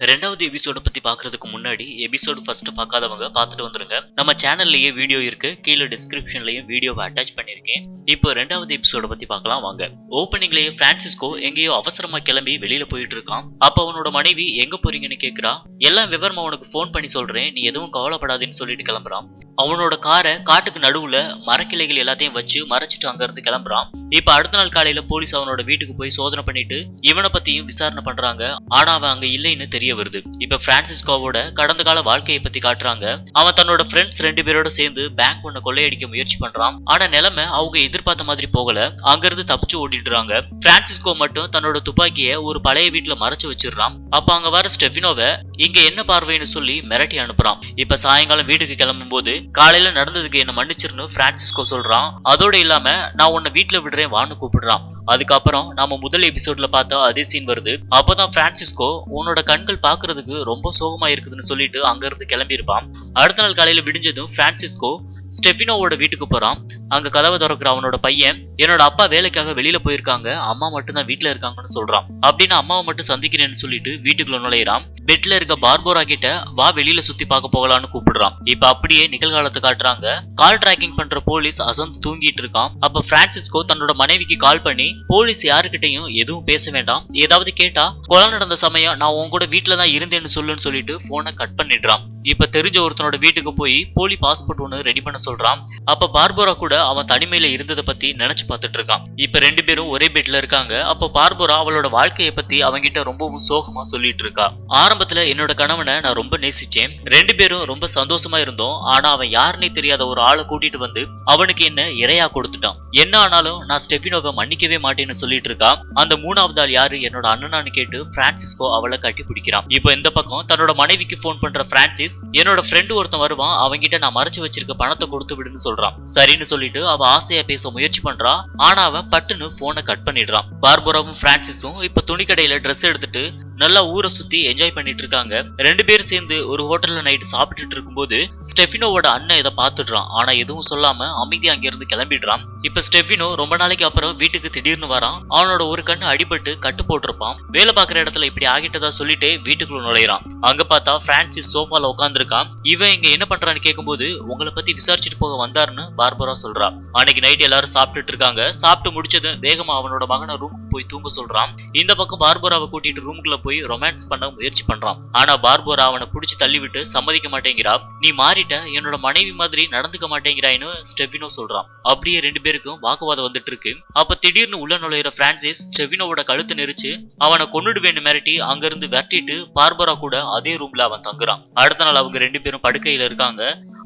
ரெண்டாவது எபிசோட பத்தி பாக்குறதுக்கு முன்னாடி எபிசோடு ஃபர்ஸ்ட் பார்க்காதவங்க பார்த்துட்டு வந்துருங்க. நம்ம சேனல்லையே வீடியோ இருக்கு, கீழே டிஸ்கிரிப்ஷன்லயும் வீடியோவை அட்டாச் பண்ணிருக்கேன். இப்போ ரெண்டாவது எபிசோட பத்தி பார்க்கலாம் வாங்க. ஓப்பனிங்லயே பிரான்சிஸ்கோ எங்கேயோ அவசரமா கிளம்பி வெளியில போயிட்டு இருக்கான். அப்ப அவனோட மனைவி எங்க போறீங்கன்னு கேக்குறா. எல்லாம் விவரமா அவனுக்கு போன் பண்ணி சொல்றேன், நீ எதுவும் கவலைப்படாதுன்னு சொல்லிட்டு கிளம்புறான். அவனோட காரை காட்டுக்கு நடுவுல மரக்கிளைகள் எல்லாத்தையும் வச்சு மறைச்சிட்டு அங்க இருந்து கிளம்புறான். இப்ப அடுத்த நாள் காலையில போலீஸ் அவனோட வீட்டுக்கு போய் சோதனை பண்ணிட்டு இவனை பத்தியும் விசாரணை பண்றாங்க. ஆனா அவன் அங்க இல்லைன்னு தெரிய வருது. இப்ப பிரான்சிஸ்கோவோட கடந்த கால வாழ்க்கையை பத்தி காட்டுறாங்க. அவன் தன்னோட ஃப்ரெண்ட்ஸ் 2 பேரோட சேர்ந்து பேங்க் ஒண்ணு கொள்ளையடிக்க முயற்சி பண்றான். ஆனா நிலைமை அவங்க எதிர்பார்த்த மாதிரி போகல. அங்க இருந்து தப்பிச்சு ஓடிடுறாங்க. பிரான்சிஸ்கோ மட்டும் தன்னோட துப்பாக்கிய ஒரு பழைய வீட்டுல மறைச்சு வச்சிடறான். அப்ப அங்க வர ஸ்டெஃபினோவை இங்க என்ன பார்வைன்னு சொல்லி மிரட்டி அனுப்புறான். இப்ப சாயங்காலம் வீட்டுக்கு கிளம்பும் போது காலையில நடந்ததுக்கு என்ன மன்னிச்சிருன்னு பிரான்சிஸ்கோ சொல்றான். அதோட இல்லாம நான் உன்னை வீட்டுல விடுறேன் வான்னு கூப்பிடுறான். அதுக்கப்புறம் நாம முதல் எபிசோட்ல பார்த்தா அதே சீன் வருது. அப்பதான் பிரான்சிஸ்கோ உன்னோட கண்கள் பாக்குறதுக்கு ரொம்ப சோகமா இருக்குதுன்னு சொல்லிட்டு அங்க இருந்து கிளம்பி இருப்பான். அடுத்த நாள் காலையில விடிஞ்சதும் பிரான்சிஸ்கோ ஸ்டெஃபினோவோட வீட்டுக்கு போறான். அங்க கதவை திறக்கிற அவனோட பையன் என்னோட அப்பா வேலைக்காக வெளியில போயிருக்காங்க, அம்மா மட்டும் தான் வீட்டுல இருக்காங்கன்னு சொல்றான். அப்படின்னு அம்மாவை மட்டும் சந்திக்கிறேன்னு சொல்லிட்டு வீட்டுக்குள்ள நுழையிறான். பெட்ல இருக்க பார்போரா கிட்ட வா வெளியில சுத்தி பார்க்க போகலான்னு கூப்பிடுறான். இப்ப அப்படியே நிகழ்காலத்தை காட்டுறாங்க. கால் டிராக்கிங் பண்ற போலீஸ் அசந்து தூங்கிட்டு இருக்கான். அப்ப பிரான்சிஸ்கோ தன்னோட மனைவிக்கு கால் பண்ணி போலீஸ் யாருக்கிட்டையும் எதுவும் பேச வேண்டாம், ஏதாவது கேட்டா கொலை நடந்த சமயம் நான் உன் கூட வீட்டுல தான் இருந்தேன்னு சொல்லுன்னு சொல்லிட்டு போனை கட் பண்ணிடுறான். இப்ப தெரிஞ்ச ஒருத்தனோட வீட்டுக்கு போய் போலி பாஸ்போர்ட் ஒண்ணு ரெடி பண்ண சொல்றான். அப்ப பார்போரா கூட அவன் தனிமையில இருந்ததை பத்தி நினைச்சு பார்த்துட்டு இருக்கான். இப்ப 2 பேரும் ஒரே பெட்ல இருக்காங்க. அப்ப பார்போரா அவளோட வாழ்க்கையை பத்தி அவங்கிட்ட ரொம்பவும் சோகமா சொல்லிட்டு இருக்கா. ஆரம்பத்துல என்னோட கணவனை நான் ரொம்ப நேசிச்சேன், 2 பேரும் ரொம்ப சந்தோஷமா இருந்தோம். ஆனா அவன் யாருன்னே தெரியாத ஒரு ஆளை கூட்டிட்டு வந்து அவனுக்கு என்ன இரையா கொடுத்துட்டான். என்ன ஆனாலும் நான் ஸ்டெஃபினோவை மன்னிக்கவே மாட்டேன்னு சொல்லிட்டு இருக்கா. அந்த 3வது ஆள் யாரு, என்னோட அண்ணனான்னு கேட்டு பிரான்சிஸ்கோ அவளை கட்டி பிடிக்கிறான். இப்ப இந்த பக்கம் தன்னோட மனைவிக்கு போன் பண்ற பிரான்சிஸ் என்னோட ஃப்ரெண்டு ஒருத்தன் வருவான், அவங்கிட்ட நான் மறைச்சு வச்சிருக்க பணத்தை கொடுத்து விடுன்னு சொல்றான். சரின்னு சொல்லிட்டு அவ ஆசையா பேச முயற்சி பண்றா. ஆனா அவன் பட்டுன்னு போனை கட் பண்ணிடுறான். பார்போராவும் பிரான்சிஸும் இப்ப துணி கடையில ட்ரெஸ் எடுத்துட்டு நல்லா ஊரை சுத்தி என்ஜாய் பண்ணிட்டு இருக்காங்க. 2 பேரும் சேர்ந்து ஒரு ஹோட்டல்ல நைட் சாப்பிட்டுட்டு இருக்கும்போது ஸ்டெஃபினோவோட அண்ணன் இதை பாத்துடுறான். ஆனா எதுவும் சொல்லாம அமைதியா அங்க இருந்து கிளம்பிடுறான். இப்ப ஸ்டெஃபினோ ரொம்ப நாளைக்கு அப்புறம் வீட்டுக்கு திடீர்னு வரான். அவனோட ஒரு கண்ணு அடிபட்டு கட்டு போட்டிருப்பான். வேலை பாக்குற இடத்துல இப்படி ஆகிட்டதா சொல்லிட்டு வீட்டுக்குள்ள நுழையிறான். அங்க பார்த்தா பிரான்சிஸ் சோஃபால உட்காந்துருக்கான். இவன் இங்க என்ன பண்றான்னு கேட்கும்போது உங்களை பத்தி விசாரிச்சுட்டு போக வந்தாருன்னு பார்பரா சொல்றா. அன்னைக்கு நைட் எல்லாரும் சாப்பிட்டுட்டு இருக்காங்க. சாப்பிட்டு முடிச்சதும் வேகமா அவனோட மகனை ரூமுக்கு போய் தூங்க சொல்றான். இந்த பக்கம் பார்பராவை கூட்டிட்டு ரூமுக்குள்ள போய் ரொமான்ஸ் பண்ண முயற்சி பண்றான். ஆனா பார்போரா அவனை புடிச்சு தள்ளிவிட்டு சம்மதிக்க மாட்டேங்கிறா. நீ மாறிட்ட, என்னோட மனைவி மாதிரி நடந்துக்க மாட்டேங்கிறாயின்னு ஸ்டெஃபினோ சொல்றான். அப்படியே 2 பேருக்கும் வாக்குவாதம் வந்துட்டு இருக்கு. அப்ப திடீர்னு உள்ள நுழையிற பிரான்சிஸ் ஸ்டெஃபினோவோட கழுத்து நெரிச்சு அவனை கொன்னுடுவேன்னு மிரட்டி அங்க இருந்து விரட்டிட்டு பார்போரா கூட அதே ரூம்ல அவன் தங்குறான். அடுத்த நாள் அவங்க 2 பேரும் படுக்கையில இருக்காங்க.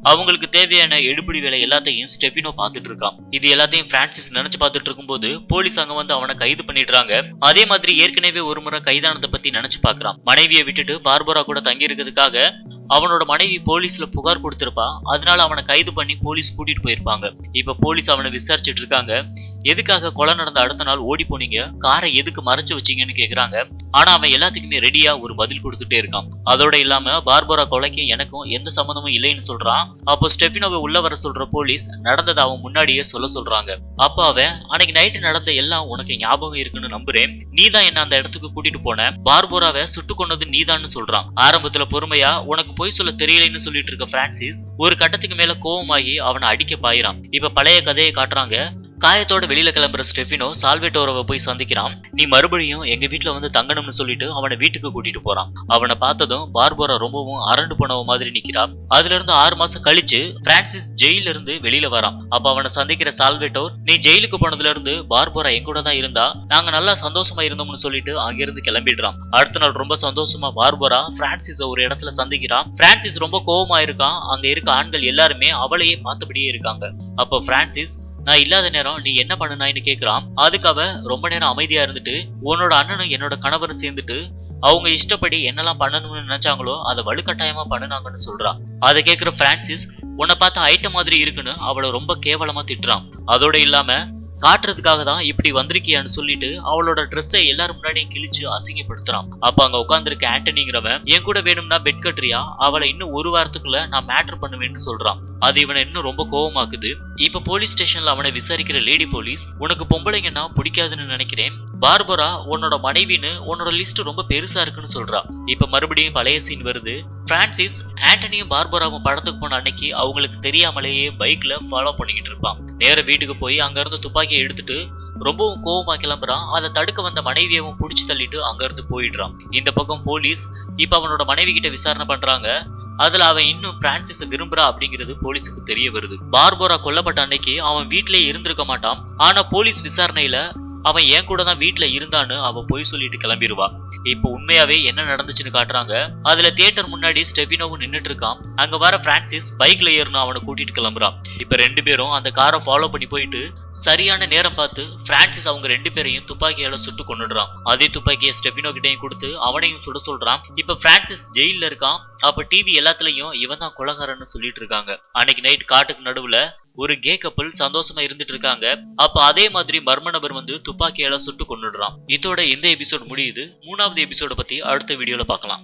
அவங்களுக்கு தேவையான எடுபிடி வேலை எல்லாத்தையும் ஸ்டெஃபினோ பாத்துட்டு இருக்கான். இது எல்லாத்தையும் பிரான்சிஸ் நினைச்சு பாத்துட்டு இருக்கும்போது போலீஸ் அங்க வந்து அவனை கைது பண்ணிடுறாங்க. அதே மாதிரி ஏற்கனவே ஒரு முறை கைதானதை பத்தி நினைச்சு பாக்குறான். மனைவியை விட்டுட்டு பார்பரா கூட தங்கி இருக்கிறதுக்காக அவனோட மனைவி போலீஸ்ல புகார் கொடுத்திருப்பா. அதனால அவனை கைது பண்ணி போலீஸ் கூட்டிட்டு போயிருப்பாங்க. இப்ப போலீஸ் அவனை விசாரிச்சுட்டு இருக்காங்க. எதுக்காக கொலை நடந்த அடுத்த நாள் ஓடி போனீங்க, காரை எதுக்கு மறைச்சு வச்சீங்கன்னு கேக்குறாங்க. ஆனா அவன் எல்லாத்துக்குமே ரெடியா ஒரு பதில் கொடுத்துட்டே இருக்கான். அதோட இல்லாம பார்பரா கொலைக்கும் எனக்கும் எந்த சம்மந்தமும் இல்லைன்னு சொல்றான். அப்போ ஸ்டெஃபினோவை உள்ள வர சொல்ற போலீஸ் நடந்ததை அவன் முன்னாடியே சொல்றாங்க. அப்ப அவன் அன்னைக்கு நைட்டு நடந்த எல்லாம் உனக்கு ஞாபகம் இருக்குன்னு நம்புறேன், நீதான் என்ன அந்த இடத்துக்கு கூட்டிட்டு போன, பார்போராவை சுட்டு கொண்டது நீதான்னு சொல்றான். ஆரம்பத்துல பொறுமையா உனக்கு போய் சொல்ல தெரியலைன்னு சொல்லிட்டு இருக்க பிரான்சிஸ் ஒரு கட்டத்துக்கு மேல கோவமாகி அவனை அடிக்க பாயிறான். இப்ப பழைய கதையை காட்டுறாங்க. காயத்தோட வெளியில கிளம்புற ஸ்டெஃபினோ சால்வேட்டோரோவை போய் சந்திக்கிறான். நீ மறுபடியும் எங்க வீட்டுல வந்து தங்கணும்னு சொல்லிட்டு அவனை வீட்டுக்கு கூட்டிட்டு போறான். அவனை பார்த்ததும் பார்போரா ரொம்பவும் அரண்டு போனவ மாதிரி நிக்கிறான். அதுல இருந்து 6 மாசம் கழிச்சு பிரான்சிஸ் ஜெயில இருந்து வெளியில வரான். அப்ப அவனை சந்திக்கிற சால்வேட்டோர் நீ ஜெயிலுக்கு போனதுல இருந்து பார்போரா எங்கூட தான் இருந்தா, நாங்க நல்லா சந்தோஷமா இருந்தோம்னு சொல்லிட்டு அங்கிருந்து கிளம்பிடுறான். அடுத்த நாள் ரொம்ப சந்தோஷமா பார்போரா பிரான்சிஸ் ஒரு இடத்துல சந்திக்கிறான். பிரான்சிஸ் ரொம்ப கோவமா இருக்கான். அங்க இருக்க ஆண்கள் எல்லாருமே அவளையே பார்த்தபடியே இருக்காங்க. அப்ப பிரான்சிஸ் நான் இல்லாத நேரம் நீ என்ன பண்ணுனான்னு கேக்குறான். அதுக்கு அவ ரொம்ப நேரம் அமைதியா இருந்துட்டு உன்னோட அண்ணனும் என்னோட கணவரும் சேர்ந்துட்டு அவங்க இஷ்டப்படி என்னெல்லாம் பண்ணணும்னு நினைச்சாங்களோ அதை வலுக்கட்டாயமா பண்ணுனாங்கன்னு சொல்றான். அதை கேக்குற பிரான்சிஸ் உன்னை பார்த்த ஐட்டம் மாதிரி இருக்குன்னு அவளை ரொம்ப கேவலமா திட்டுறான். அதோட இல்லாம காட்டுறதுக்காக தான் இப்படி வந்திருக்கியான்னு சொல்லிட்டு அவளோட ட்ரெஸ்ஸை எல்லாரும் முன்னாடியும் கிழிச்சு அசிங்கப்படுத்துறான். அப்ப அங்க உட்கார்ந்துருக்க ஆண்டனிங்கிறவன் என் கூட வேணும்னா பெட் கட்டுறியா, அவளை இன்னும் ஒரு வாரத்துக்குள்ள நான் மேட்டர் பண்ணுவேன்னு சொல்றான். அது இவனை இன்னும் ரொம்ப கோவமாக்குது. இப்ப போலீஸ் ஸ்டேஷன்ல அவனை விசாரிக்கிற லேடி போலீஸ், உனக்கு பொம்பளைங்கன்னா பிடிக்காதுன்னு நினைக்கிறேன், பார்பரா உன்னோட மனைவின்னு உன்னோட லிஸ்ட் ரொம்ப பெருசா இருக்குன்னு சொல்றா. இப்ப மறுபடியும் பழைய சீன் வருது. பிரான்சிஸ் ஆண்டனியும் பார்பராவும் படத்துக்கு போன அன்னைக்கு அவங்களுக்கு தெரியாமலேயே பைக்ல ஃபாலோ பண்ணிக்கிட்டு இருப்பான். நேர வீட்டுக்கு போய் அங்க இருந்து துப்பாக்கியை எடுத்துட்டு ரொம்பவும் கோவமா கிளம்புறான். அதை தடுக்க வந்த மனைவியவும் புடிச்சு தள்ளிட்டு அங்க இருந்து போயிடுறான். இந்த பக்கம் போலீஸ் இப்ப அவனோட மனைவி கிட்ட விசாரணை பண்றாங்க. அதுல அவன் இன்னும் பிரான்சிஸ விரும்புறா அப்படிங்கிறது போலீஸுக்கு தெரிய வருது. பார்பரா கொல்லப்பட்ட அன்னைக்கு அவன் வீட்லயே இருந்திருக்க மாட்டான். ஆனா போலீஸ் விசாரணையில அவன் என் கூட தான் வீட்டுல இருந்தான்னு அவ பொய் சொல்லிட்டு கிளம்பிடுவா. இப்போ உண்மையாவே என்ன நடந்துச்சுன்னு காட்டுறாங்க. அதுல தியேட்டர் முன்னாடி ஸ்டெஃபினோவும் நின்னுட்டு இருக்கான். அங்க வர பிரான்சிஸ் பைக்ல ஏறணும் அவனை கூட்டிட்டு கிளம்புறான். இப்ப ரெண்டு பேரும் அந்த காரை ஃபாலோ பண்ணி போயிட்டு சரியான நேரம் பார்த்து பிரான்சிஸ் அவங்க ரெண்டு பேரையும் துப்பாக்கியால சுட்டு கொன்னுடுறான். அதே துப்பாக்கியை ஸ்டெஃபினோ கிட்டையும் கொடுத்து அவனையும் சுட சொல்றான். இப்ப பிரான்சிஸ் ஜெயில இருக்கான். அப்ப டிவி எல்லாத்துலயும் இவன் தான் கொலைகாரன்னு சொல்லிட்டு இருக்காங்க. அன்னைக்கு நைட் காட்டுக்கு நடுவுல ஒரு கே கப்பல் சந்தோஷமா இருந்துட்டு இருக்காங்க. அப்ப அதே மாதிரி மர்ம நபர் வந்து துப்பாக்கியால சுட்டு கொன்னுடுறான். இதோட இந்த எபிசோட் முடியுது. 3வது எபிசோட பத்தி அடுத்த வீடியோல பார்க்கலாம்.